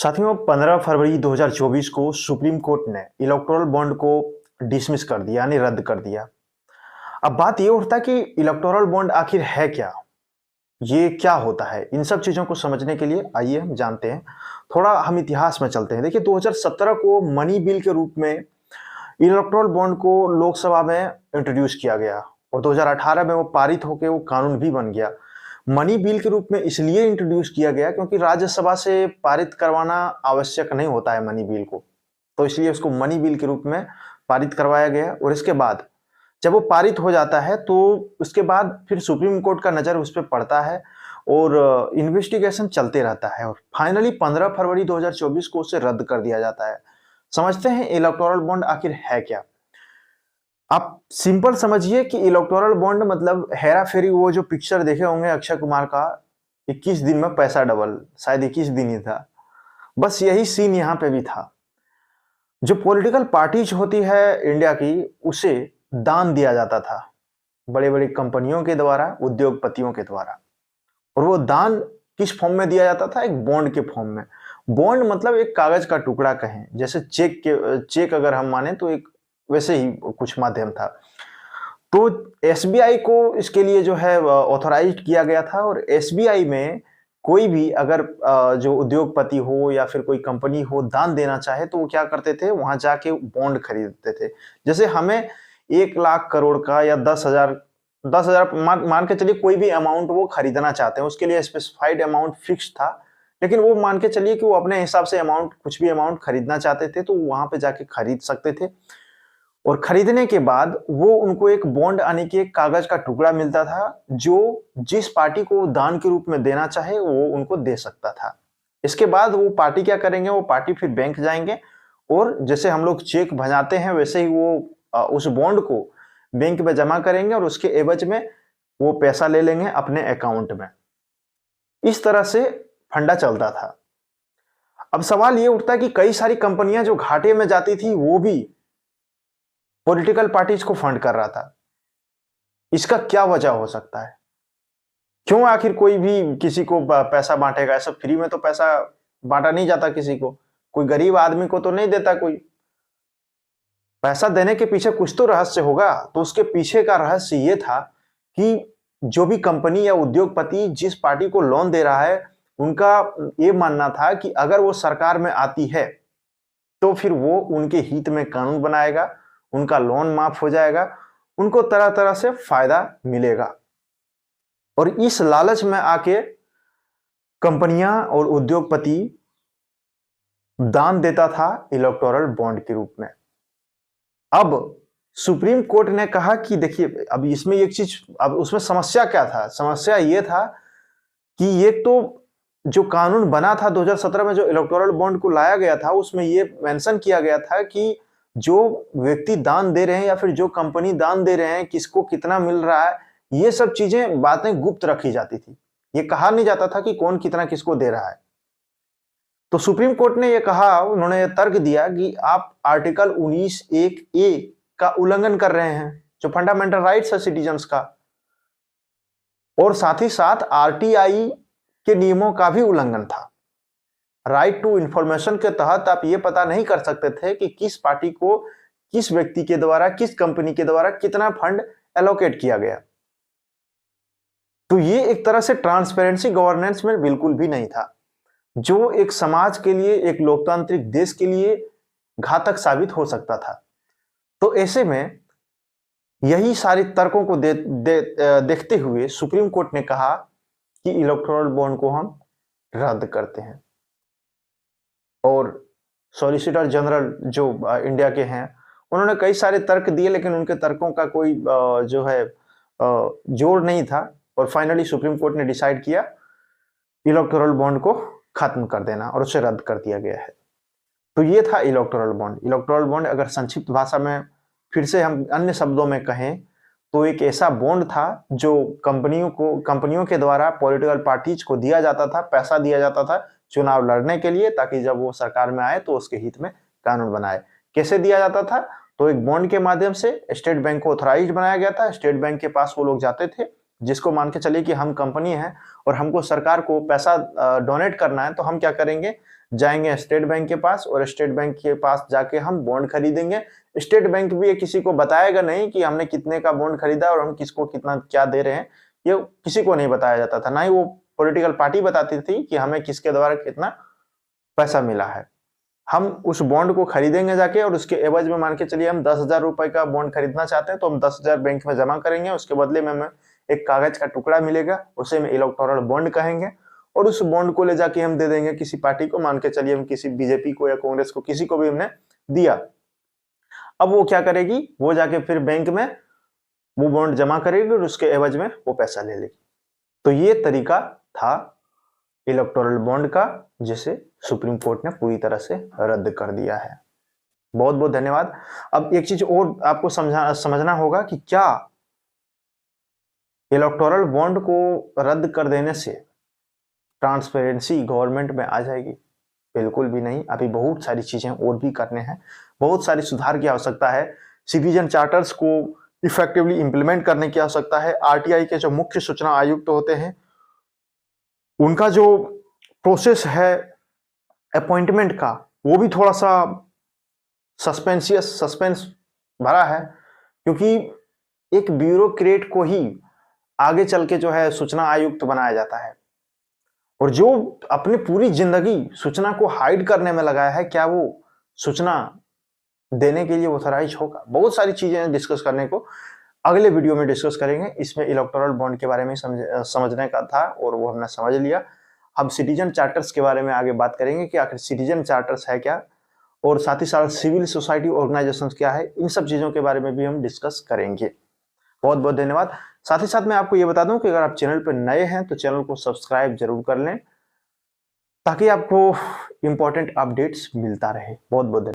साथियों, 15 फरवरी 2024 को supreme court ने इलेक्टोरल बॉन्ड को डिसमिस कर दिया, यानी रद्द कर दिया। अब बात ये उठता है कि इलेक्टोरल बॉन्ड आखिर है क्या? ये क्या होता है? इन सब चीजों को समझने के लिए आइए हम जानते हैं। थोड़ा हम इतिहास में चलते हैं। देखिए, 2017 को मनी बिल के रूप में इलेक्टोरल बॉन्ड को लोकसभा में इंट्रोड्यूस किया गया और 2018 में वो पारित होकर वो कानून भी बन गया। मनी बिल के रूप में इसलिए इंट्रोड्यूस किया गया क्योंकि राज्यसभा से पारित करवाना आवश्यक नहीं होता है मनी बिल को, तो इसलिए उसको मनी बिल के रूप में पारित करवाया गया। और इसके बाद जब वो पारित हो जाता है तो उसके बाद फिर सुप्रीम कोर्ट का नजर उस पर पड़ता है और इन्वेस्टिगेशन चलते रहता है और फाइनली 15 फरवरी 2024 को उसे रद्द कर दिया जाता है। समझते हैं इलेक्टोरल बॉन्ड आखिर है क्या। आप सिंपल समझिए कि इलेक्टोरल बॉन्ड मतलब हेरा फेरी, वो जो पिक्चर देखे होंगे अक्षय कुमार का 21 दिन में पैसा डबल, शायद 21 दिन ही था, बस यही सीन यहाँ पे भी था। जो पॉलिटिकल पार्टीज होती है इंडिया की, उसे दान दिया जाता था बड़े बड़े कंपनियों के द्वारा, उद्योगपतियों के द्वारा। और वो दान किस फॉर्म में दिया जाता था? एक बॉन्ड के फॉर्म में। बॉन्ड मतलब एक कागज का टुकड़ा कहें, जैसे चेक अगर हम माने तो एक वैसे ही कुछ माध्यम था। तो एसबीआई को इसके लिए जो है ऑथराइज्ड किया गया था और एसबीआई में कोई भी अगर जो उद्योगपति हो या फिर कोई कंपनी हो दान देना चाहे तो वो क्या करते थे, वहां जाके बॉन्ड खरीदते थे। जैसे हमें 1 लाख करोड़ का या 10,000 मान के चलिए, कोई भी अमाउंट वो खरीदना चाहते हैं, उसके लिए स्पेसिफाइड अमाउंट फिक्स था, लेकिन वो मान के चलिए कि वो अपने हिसाब से अमाउंट, कुछ भी अमाउंट खरीदना चाहते थे तो वहां पे जाके खरीद सकते थे। और खरीदने के बाद वो उनको एक बॉन्ड यानी कि एक कागज का टुकड़ा मिलता था, जो जिस पार्टी को दान के रूप में देना चाहे वो उनको दे सकता था। इसके बाद वो पार्टी क्या करेंगे, वो पार्टी फिर बैंक जाएंगे और जैसे हम लोग चेक भजाते हैं वैसे ही वो उस बॉन्ड को बैंक में जमा करेंगे और उसके एवज में वो पैसा ले लेंगे अपने अकाउंट में। इस तरह से फंडा चलता था। अब सवाल ये उठता है कि कई सारी कंपनियां जो घाटे में जाती थी वो भी पॉलिटिकल पार्टीज को फंड कर रहा था। इसका क्या वजह हो सकता है? क्यों आखिर कोई भी किसी को पैसा बांटेगा? ऐसा फ्री में तो पैसा बांटा नहीं जाता किसी को, कोई गरीब आदमी को तो नहीं देता कोई। पैसा देने के पीछे कुछ तो रहस्य होगा। तो उसके पीछे का रहस्य ये था कि जो भी कंपनी या उद्योगपति जिस पार्टी को लोन दे रहा है, उनका ये मानना था कि अगर वो सरकार में आती है तो फिर वो उनके हित में कानून बनाएगा, उनका लोन माफ हो जाएगा, उनको तरह तरह से फायदा मिलेगा। और इस लालच में आके कंपनियां और उद्योगपति दान देता था इलेक्टोरल बॉन्ड के रूप में। अब सुप्रीम कोर्ट ने कहा कि देखिए, अब इसमें एक चीज, अब उसमें समस्या क्या था? समस्या यह था कि ये तो जो कानून बना था 2017 में, जो इलेक्टोरल बॉन्ड को लाया गया था, उसमें ये मेंशन किया गया था कि जो व्यक्ति दान दे रहे हैं या फिर जो कंपनी दान दे रहे हैं, किसको कितना मिल रहा है, ये सब चीजें, बातें गुप्त रखी जाती थी। ये कहा नहीं जाता था कि कौन कितना किसको दे रहा है। तो सुप्रीम कोर्ट ने ये कहा, उन्होंने ये तर्क दिया कि आप आर्टिकल 19(1)(a) का उल्लंघन कर रहे हैं, जो फंडामेंटल राइट्स है सिटीजन्स का, और साथ ही साथ आरटीआई के नियमों का भी उल्लंघन था। राइट टू इंफॉर्मेशन के तहत आप ये पता नहीं कर सकते थे कि किस पार्टी को, किस व्यक्ति के द्वारा, किस कंपनी के द्वारा कितना फंड एलोकेट किया गया। तो ये एक तरह से ट्रांसपेरेंसी गवर्नेंस में बिल्कुल भी नहीं था, जो एक समाज के लिए, एक लोकतांत्रिक देश के लिए घातक साबित हो सकता था। तो ऐसे में यही सारी तर्कों को देखते हुए सुप्रीम कोर्ट ने कहा कि इलेक्टोरल बॉन्ड को हम रद्द करते हैं। और सॉलिसिटर जनरल जो इंडिया के हैं, उन्होंने कई सारे तर्क दिए, लेकिन उनके तर्कों का कोई जो है जोर नहीं था। और फाइनली सुप्रीम कोर्ट ने डिसाइड किया इलेक्टोरल बॉन्ड को खत्म कर देना और उसे रद्द कर दिया गया है। तो ये था इलेक्टोरल बॉन्ड। इलेक्टोरल बॉन्ड अगर संक्षिप्त भाषा में फिर से हम अन्य शब्दों में कहें तो एक ऐसा बॉन्ड था जो कंपनियों के द्वारा पॉलिटिकल पार्टीज को दिया जाता था, पैसा दिया जाता था चुनाव लड़ने के लिए, ताकि जब वो सरकार में आए तो उसके हित में कानून बनाए। कैसे दिया जाता था? तो एक बॉन्ड के माध्यम से स्टेट बैंक को ऑथराइज्ड बनाया गया था। स्टेट बैंक के पास वो लोग जाते थे जिसको मान के चलिए कि हम कंपनी हैं और हमको सरकार को पैसा डोनेट करना है, तो हम क्या करेंगे, जाएंगे स्टेट बैंक के पास और स्टेट बैंक के पास जाके हम बॉन्ड खरीदेंगे। स्टेट बैंक भी ये किसी को बताएगा नहीं कि हमने कितने का बॉन्ड खरीदा और हम किसको कितना क्या दे रहे हैं, ये किसी को नहीं बताया जाता था, ना ही वो पॉलिटिकल पार्टी बताती थी कि हमें किसके द्वारा कितना पैसा मिला है। हम उस बॉन्ड को खरीदेंगे जाके और उसके एवज में मान के चलिए हम 10,000 रुपए का बॉन्ड खरीदना चाहते हैं तो हम 10,000 बैंक में जमा करेंगे, उसके बदले में हमें एक कागज का टुकड़ा मिलेगा, उसे हम इलेक्टोरल बॉन्ड कहेंगे और उस बॉन्ड को ले जाके हम दे देंगे किसी पार्टी को, मान के चलिए हम किसी बीजेपी को या कांग्रेस को, किसी को भी हमने दिया। अब वो क्या करेगी, वो जाके फिर बैंक में वो बॉन्ड जमा करेगी और उसके एवज में वो पैसा ले लेगी। तो ये तरीका था इलेक्टोरल बॉन्ड का, जिसे सुप्रीम कोर्ट ने पूरी तरह से रद्द कर दिया है। बहुत बहुत धन्यवाद। अब एक चीज और आपको समझना होगा कि क्या इलेक्टोरल बॉन्ड को रद्द कर देने से ट्रांसपेरेंसी गवर्नमेंट में आ जाएगी? बिल्कुल भी नहीं। अभी बहुत सारी चीजें और भी करने हैं, बहुत सारी सुधार की आवश्यकता है। सिटीजन चार्टर्स को इफेक्टिवली इंप्लीमेंट करने की आवश्यकता है। आरटीआई के जो मुख्य सूचना आयुक्त होते हैं, उनका जो प्रोसेस है अपॉइंटमेंट का, वो भी थोड़ा सा सस्पेंस भरा है, क्योंकि एक ब्यूरोक्रेट को ही आगे चल के जो है सूचना आयुक्त बनाया जाता है, और जो अपनी पूरी जिंदगी सूचना को हाइड करने में लगाया है, क्या वो सूचना देने के लिए ऑथराइज होगा? बहुत सारी चीजें डिस्कस करने को अगले वीडियो में डिस्कस करेंगे। इसमें इलेक्टोरल बॉन्ड के बारे में समझने का था और वो हमने समझ लिया। हम सिटीजन चार्टर्स के बारे में आगे बात करेंगे कि आखिर सिटीजन चार्टर्स है क्या, और साथ ही साथ सिविल सोसाइटी ऑर्गेनाइजेशन क्या है, इन सब चीजों के बारे में भी हम डिस्कस करेंगे। बहुत बहुत धन्यवाद। साथ ही साथ मैं आपको ये बता दूं कि अगर आप चैनल पर नए हैं तो चैनल को सब्सक्राइब जरूर कर लें, ताकि आपको इंपॉर्टेंट अपडेट्स मिलता रहे। बहुत बहुत धन्यवाद।